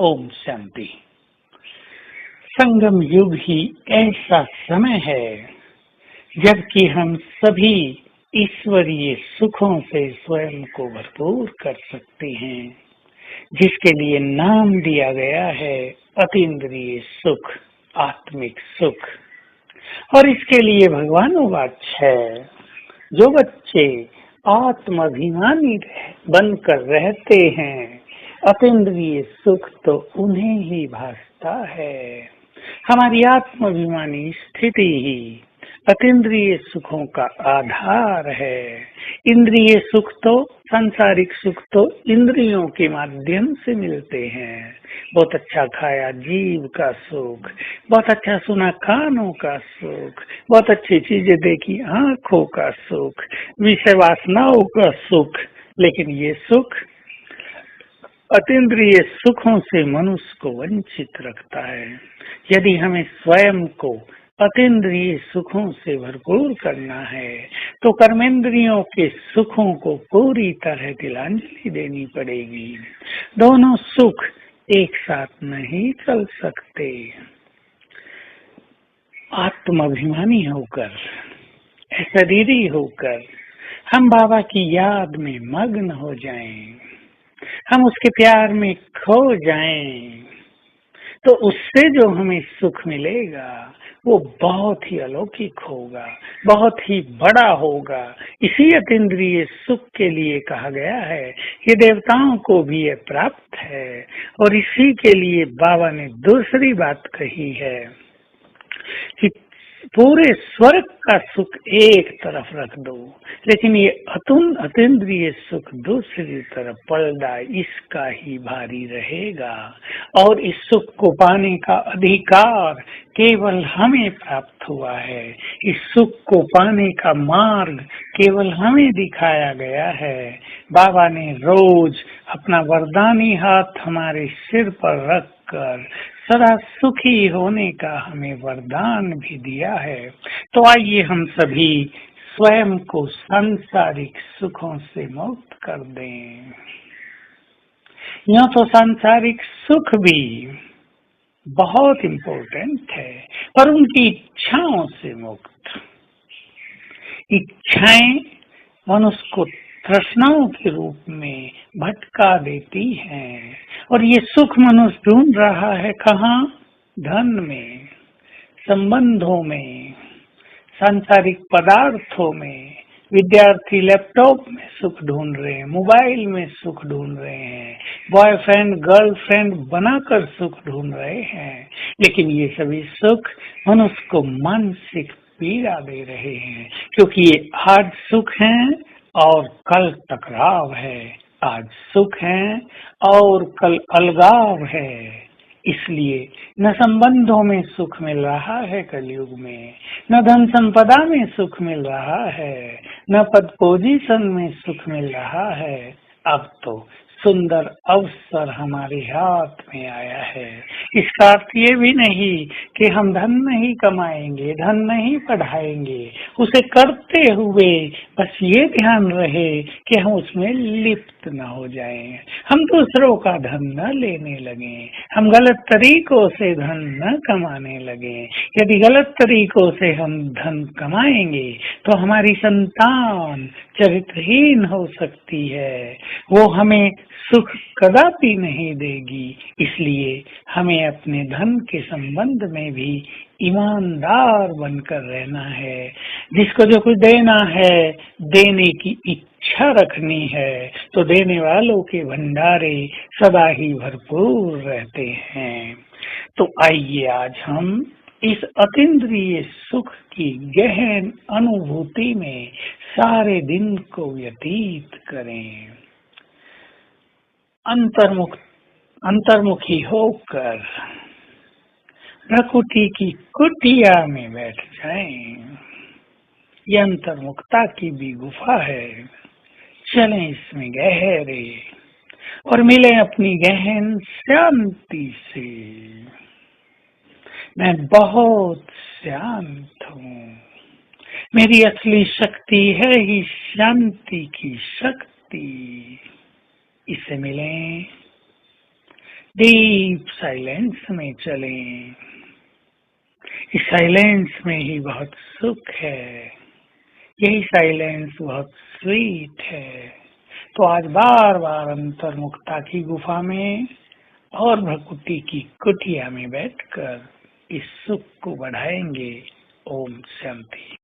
ओम शांति। संगम युग ही ऐसा समय है जबकि हम सभी ईश्वरीय सुखों से स्वयं को भरपूर कर सकते हैं, जिसके लिए नाम दिया गया है अतीन्द्रिय सुख, आत्मिक सुख। और इसके लिए भगवानुवाच है, जो बच्चे आत्माभिमानी बनकर रहते हैं, अतीन्द्रिय सुख तो उन्हें ही भासता है। हमारी आत्माभिमानी स्थिति ही अतीन्द्रिय सुखों का आधार है। इंद्रिय सुख तो, सांसारिक सुख तो इंद्रियों के माध्यम से मिलते हैं। बहुत अच्छा खाया जीव का सुख, बहुत अच्छा सुना कानों का सुख, बहुत अच्छी चीजें देखी आंखों का सुख, विषय वासनाओं का सुख। लेकिन ये सुख अतीन्द्रिय सुखों से मनुष्य को वंचित रखता है। यदि हमें स्वयं को अतीन्द्रिय सुखों से भरपूर करना है तो कर्मेंद्रियों के सुखों को पूरी तरह तिलांजलि देनी पड़ेगी। दोनों सुख एक साथ नहीं चल सकते। आत्माभिमानी होकर, शरीरी होकर हम बाबा की याद में मग्न हो जाएं, हम उसके प्यार में खो जाएं, तो उससे जो हमें सुख मिलेगा वो बहुत ही अलौकिक होगा, बहुत ही बड़ा होगा। इसी अतीन्द्रिय सुख के लिए कहा गया है, ये देवताओं को भी ये प्राप्त है। और इसी के लिए बाबा ने दूसरी बात कही है कि पूरे स्वर्ग का सुख एक तरफ रख दो, लेकिन ये अतीन्द्रिय सुख दूसरी तरफ पर्दा इसका ही भारी रहेगा। और इस सुख को पाने का अधिकार केवल हमें प्राप्त हुआ है। इस सुख को पाने का मार्ग केवल हमें दिखाया गया है। बाबा ने रोज अपना वरदानी हाथ हमारे सिर पर रखकर सदा सुखी होने का हमें वरदान भी दिया है। तो आइए हम सभी स्वयं को सांसारिक सुखों से मुक्त कर दें। यह तो सांसारिक सुख भी बहुत इम्पोर्टेंट है, पर उनकी इच्छाओं से मुक्त। इच्छाएं मनुष्य को तृष्णाओं के रूप में भटका देती हैं। और ये सुख मनुष्य ढूंढ रहा है कहाँ? धन में, संबंधों में, सांसारिक पदार्थों में। विद्यार्थी लैपटॉप में सुख ढूंढ रहे हैं, मोबाइल में सुख ढूंढ रहे हैं, बॉयफ्रेंड गर्लफ्रेंड बनाकर सुख ढूंढ रहे हैं। लेकिन ये सभी सुख मनुष्य को मानसिक पीड़ा दे रहे हैं, क्योंकि ये आज सुख हैं और कल टकराव है, आज सुख है और कल अलगाव है। इसलिए न संबंधों में सुख मिल रहा है कलयुग में, न धन संपदा में सुख मिल रहा है, न पद पोजीशन में सुख मिल रहा है। अब तो सुंदर अवसर हमारे हाथ में आया है। इसका अर्थ ये भी नहीं कि हम धन नहीं कमाएंगे, धन नहीं बढ़ाएंगे। उसे करते हुए बस ये ध्यान रहे कि हम उसमें लिप्त न हो जाएं, हम दूसरों का धन न लेने लगे, हम गलत तरीकों से धन न कमाने लगे। यदि गलत तरीकों से हम धन कमाएंगे तो हमारी संतान चरित्रहीन हो सकती है, वो हमें सुख कदापि नहीं देगी। इसलिए हमें अपने धन के संबंध में भी ईमानदार बनकर रहना है। जिसको जो कुछ देना है, देने की इच्छा रखनी है, तो देने वालों के भंडारे सदा ही भरपूर रहते हैं। तो आइए आज हम इस अतीन्द्रिय सुख की गहन अनुभूति में सारे दिन को व्यतीत करें। अंतर्मुखी होकर प्रकृति की कुटिया में बैठ जाएं। ये अंतर्मुखता की भी गुफा है। चलें इसमें गहरे और मिलें अपनी गहन शांति से। मैं बहुत शांत हूँ। मेरी असली शक्ति है ही शांति की शक्ति। इससे मिलें, डीप साइलेंस में चलें। इस साइलेंस में ही बहुत सुख है, यही साइलेंस बहुत स्वीट है। तो आज बार बार अंतर्मुखता की गुफा में और भक्ति की कुटिया में बैठकर इस सुख को बढ़ाएंगे। ओम शांति।